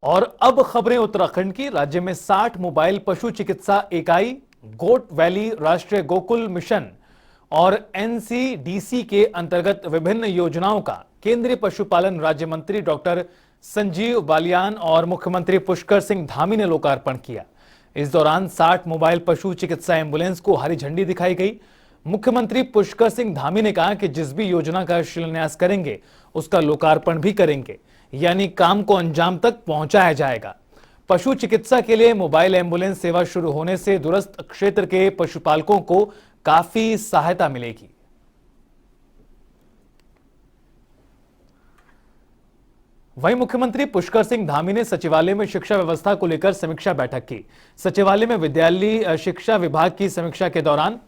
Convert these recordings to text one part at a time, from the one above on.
और अब खबरें उत्तराखंड की। राज्य में 60 मोबाइल पशु चिकित्सा इकाई, गोट वैली राष्ट्रीय गोकुल मिशन और एनसीडीसी के अंतर्गत विभिन्न योजनाओं का केंद्रीय पशुपालन राज्य मंत्री डॉक्टर संजीव बालियान और मुख्यमंत्री पुष्कर सिंह धामी ने लोकार्पण किया। इस दौरान 60 मोबाइल पशु चिकित्सा एम्बुलेंस को हरी झंडी दिखाई गई। मुख्यमंत्री पुष्कर सिंह धामी ने कहा कि जिस भी योजना का शिलान्यास करेंगे उसका लोकार्पण भी करेंगे, यानी काम को अंजाम तक पहुंचाया जाएगा। पशु चिकित्सा के लिए मोबाइल एम्बुलेंस सेवा शुरू होने से दूरस्थ क्षेत्र के पशुपालकों को काफी सहायता मिलेगी। वहीं मुख्यमंत्री पुष्कर सिंह धामी ने सचिवालय में शिक्षा व्यवस्था को लेकर समीक्षा बैठक की। सचिवालय में विद्यालयी शिक्षा विभाग की समीक्षा के दौरान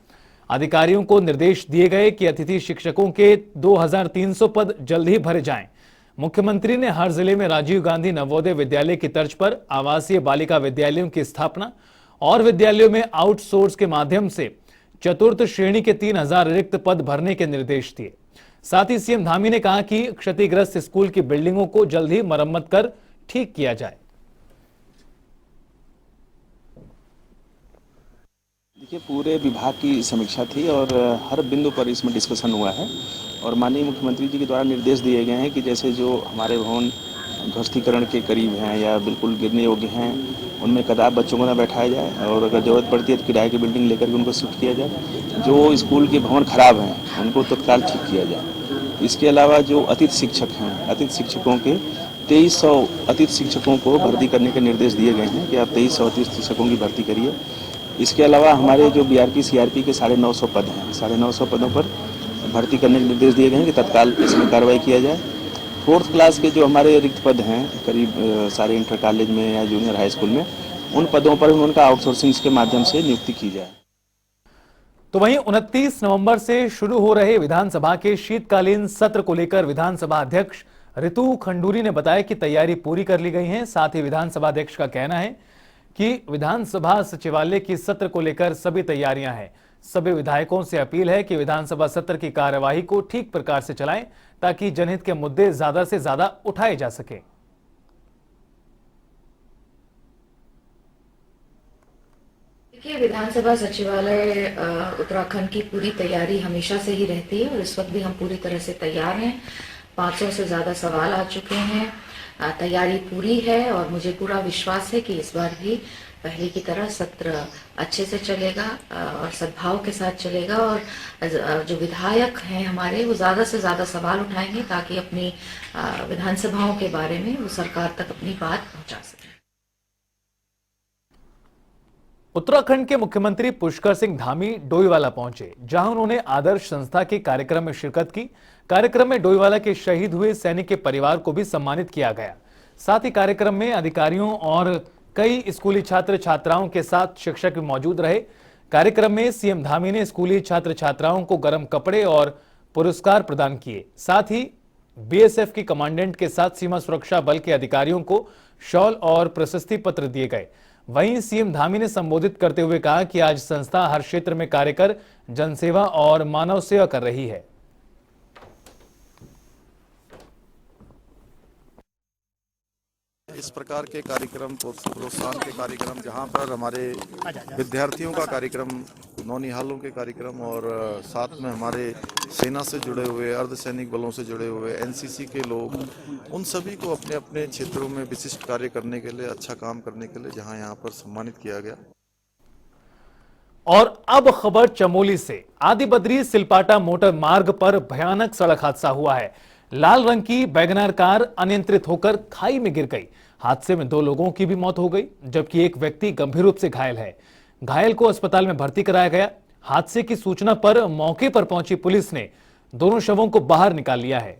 अधिकारियों को निर्देश दिए गए कि अतिथि शिक्षकों के 2300 पद जल्द ही भरे जाएं। मुख्यमंत्री ने हर जिले में राजीव गांधी नवोदय विद्यालय की तर्ज पर आवासीय बालिका विद्यालयों की स्थापना और विद्यालयों में आउटसोर्स के माध्यम से चतुर्थ श्रेणी के 3000 रिक्त पद भरने के निर्देश दिए। साथ ही सीएम धामी ने कहा कि क्षतिग्रस्त स्कूल की बिल्डिंगों को जल्द ही मरम्मत कर ठीक किया जाए। देखिए, पूरे विभाग की समीक्षा थी और हर बिंदु पर इसमें डिस्कशन हुआ है और माननीय मुख्यमंत्री जी के द्वारा निर्देश दिए गए हैं कि जैसे जो हमारे भवन ध्वस्तीकरण के करीब हैं या बिल्कुल गिरने योग्य हैं, उनमें कदाप बच्चों को न बैठाया जाए और अगर जरूरत पड़ती है तो किराए की बिल्डिंग लेकर के उनको शिफ्ट किया जाए। जो स्कूल के भवन खराब हैं उनको तत्काल ठीक किया जाए। इसके अलावा जो अतिथि शिक्षक हैं, अतिथि शिक्षकों के 2300 अतिथि शिक्षकों को भर्ती करने के निर्देश दिए गए हैं कि आप 2300 अतिथि शिक्षकों की भर्ती करिए। इसके अलावा हमारे जो बीआरपी सीआरपी के 950 पद हैं, 950 पदों पर भर्ती करने के निर्देश दिए गए हैं कि तत्काल इसमें कार्रवाई किया जाए। 4th क्लास के जो हमारे रिक्त पद हैं करीब सारे इंटर कॉलेज में या जूनियर हाई स्कूल में, उन पदों पर उनका आउटसोर्सिंग के माध्यम से नियुक्ति की जाए। तो वहीं 29 नवंबर से शुरू हो रहे विधानसभा के शीतकालीन सत्र को लेकर विधानसभा अध्यक्ष ऋतु खंडूरी ने बताया कि तैयारी पूरी कर ली गई है। साथ ही विधानसभा अध्यक्ष का कहना है कि विधानसभा सचिवालय की सत्र को लेकर सभी तैयारियां हैं। सभी विधायकों से अपील है कि विधानसभा सत्र की कार्यवाही को ठीक प्रकार से चलाएं ताकि जनहित के मुद्दे ज्यादा से ज्यादा उठाए जा सके। देखिए, विधानसभा सचिवालय उत्तराखंड की पूरी तैयारी हमेशा से ही रहती है और इस वक्त भी हम पूरी तरह से तैयार हैं। 500 से ज्यादा सवाल आ चुके हैं, तैयारी पूरी है और मुझे पूरा विश्वास है कि इस बार भी पहले की तरह सत्र अच्छे से चलेगा और सद्भाव के साथ चलेगा और जो विधायक हैं हमारे वो ज्यादा से ज्यादा सवाल उठाएंगे ताकि अपनी विधानसभाओं के बारे में वो सरकार तक अपनी बात पहुंचा सके। उत्तराखंड के मुख्यमंत्री पुष्कर सिंह धामी डोईवाला पहुंचे, जहां उन्होंने आदर्श संस्था के कार्यक्रम में शिरकत की। कार्यक्रम में डोईवाला के शहीद हुए सैनिक के परिवार को भी सम्मानित किया गया। साथ ही कार्यक्रम में अधिकारियों और कई स्कूली छात्र छात्राओं के साथ शिक्षक भी मौजूद रहे। कार्यक्रम में सीएम धामी ने स्कूली छात्र छात्राओं को गर्म कपड़े और पुरस्कार प्रदान किए। साथ ही बीएसएफ की कमांडेंट के साथ सीमा सुरक्षा बल के अधिकारियों को शॉल और प्रशस्ति पत्र दिए गए। वहीं सीएम धामी ने संबोधित करते हुए कहा कि आज संस्था हर क्षेत्र में कार्य कर जनसेवा और मानव सेवा कर रही है। इस प्रकार के कार्यक्रम, प्रोत्साहन के कार्यक्रम, जहां पर हमारे विद्यार्थियों का कार्यक्रम, नौनिहालों के कार्यक्रम और साथ में हमारे सेना से जुड़े हुए, अर्धसैनिक बलों से जुड़े हुए, एनसीसी के लोग, उन सभी को अपने अपने क्षेत्रों में विशिष्ट कार्य करने के लिए, अच्छा काम करने के लिए जहां यहां पर सम्मानित किया गया। और अब खबर चमोली से। आदिबद्री सिलपाटा मोटर मार्ग पर भयानक सड़क हादसा हुआ है। लाल रंग की वैगनर कार अनियंत्रित होकर खाई में गिर गई। हादसे में 2 लोगों की भी मौत हो गई, जबकि एक व्यक्ति गंभीर रूप से घायल है। घायल को अस्पताल में भर्ती कराया गया। हादसे की सूचना पर मौके पर पहुंची पुलिस ने दोनों शवों को बाहर निकाल लिया है।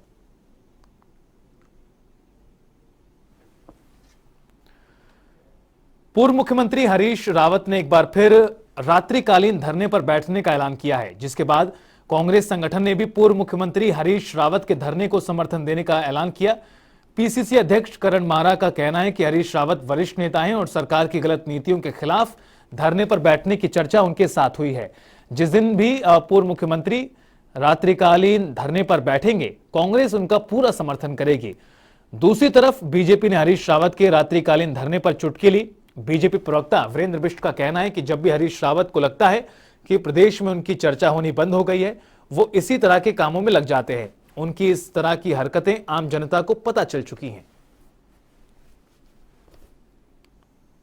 पूर्व मुख्यमंत्री हरीश रावत ने एक बार फिर रात्रिकालीन धरने पर बैठने का ऐलान किया है, जिसके बाद कांग्रेस संगठन ने भी पूर्व मुख्यमंत्री हरीश रावत के धरने को समर्थन देने का ऐलान किया। पीसीसी अध्यक्ष करण मारा का कहना है कि हरीश रावत वरिष्ठ नेता हैं और सरकार की गलत नीतियों के खिलाफ धरने पर बैठने की चर्चा उनके साथ हुई है। जिस दिन भी पूर्व मुख्यमंत्री रात्रिकालीन धरने पर बैठेंगे, कांग्रेस उनका पूरा समर्थन करेगी। दूसरी तरफ बीजेपी ने हरीश रावत के रात्रिकालीन धरने पर चुटकी ली। बीजेपी प्रवक्ता वीरेंद्र बिष्ट का कहना है कि जब भी हरीश रावत को लगता है कि प्रदेश में उनकी चर्चा होनी बंद हो गई है, वो इसी तरह के कामों में लग जाते हैं। उनकी इस तरह की हरकतें आम जनता को पता चल चुकी हैं।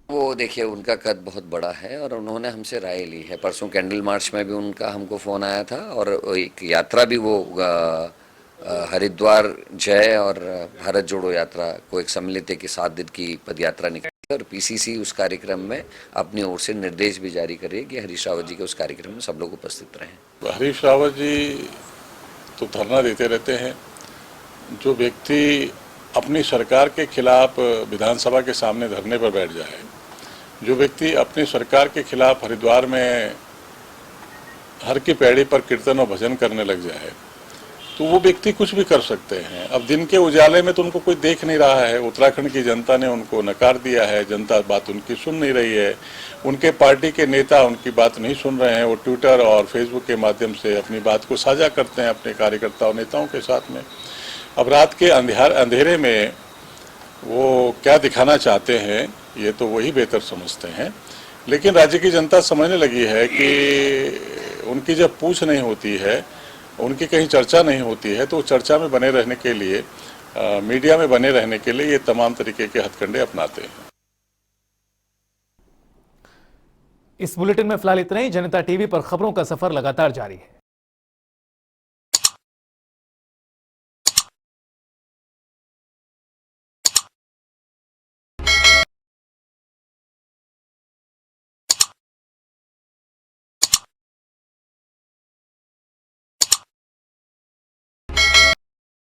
वो देखिए, उनका कद बहुत बड़ा है और उन्होंने हमसे राय ली है। परसों कैंडल मार्च में भी उनका हमको फ़ोन आया था और एक यात्रा भी वो हरिद्वार जय और भारत जोड़ो यात्रा को एक सम्मिलित है कि 7 दिन की पद यात्रा निकली और पीसीसी उस कार्यक्रम में अपनी ओर से निर्देश भी जारी करे कि हरीश रावत जी के उस कार्यक्रम में सब लोग उपस्थित रहें। हरीश रावत जी तो धरना देते रहते हैं। जो व्यक्ति अपनी सरकार के खिलाफ विधानसभा के सामने धरने पर बैठ जाए, जो व्यक्ति अपनी सरकार के खिलाफ हरिद्वार में हर की पैड़ी पर कीर्तन और भजन करने लग जाए, तो वो व्यक्ति कुछ भी कर सकते हैं। अब दिन के उजाले में तो उनको कोई देख नहीं रहा है। उत्तराखंड की जनता ने उनको नकार दिया है, जनता बात उनकी सुन नहीं रही है, उनके पार्टी के नेता उनकी बात नहीं सुन रहे हैं। वो ट्विटर और फेसबुक के माध्यम से अपनी बात को साझा करते हैं अपने कार्यकर्ताओं नेताओं के साथ में। अब रात के अंधेरे में वो क्या दिखाना चाहते हैं ये तो वही बेहतर समझते हैं। लेकिन राज्य की जनता समझने लगी है कि उनकी जब पूछ नहीं होती है, उनकी कहीं चर्चा नहीं होती है, तो चर्चा में बने रहने के लिए, मीडिया में बने रहने के लिए ये तमाम तरीके के हथकंडे अपनाते हैं। इस बुलेटिन में फिलहाल इतना ही। जनता टीवी पर खबरों का सफर लगातार जारी है।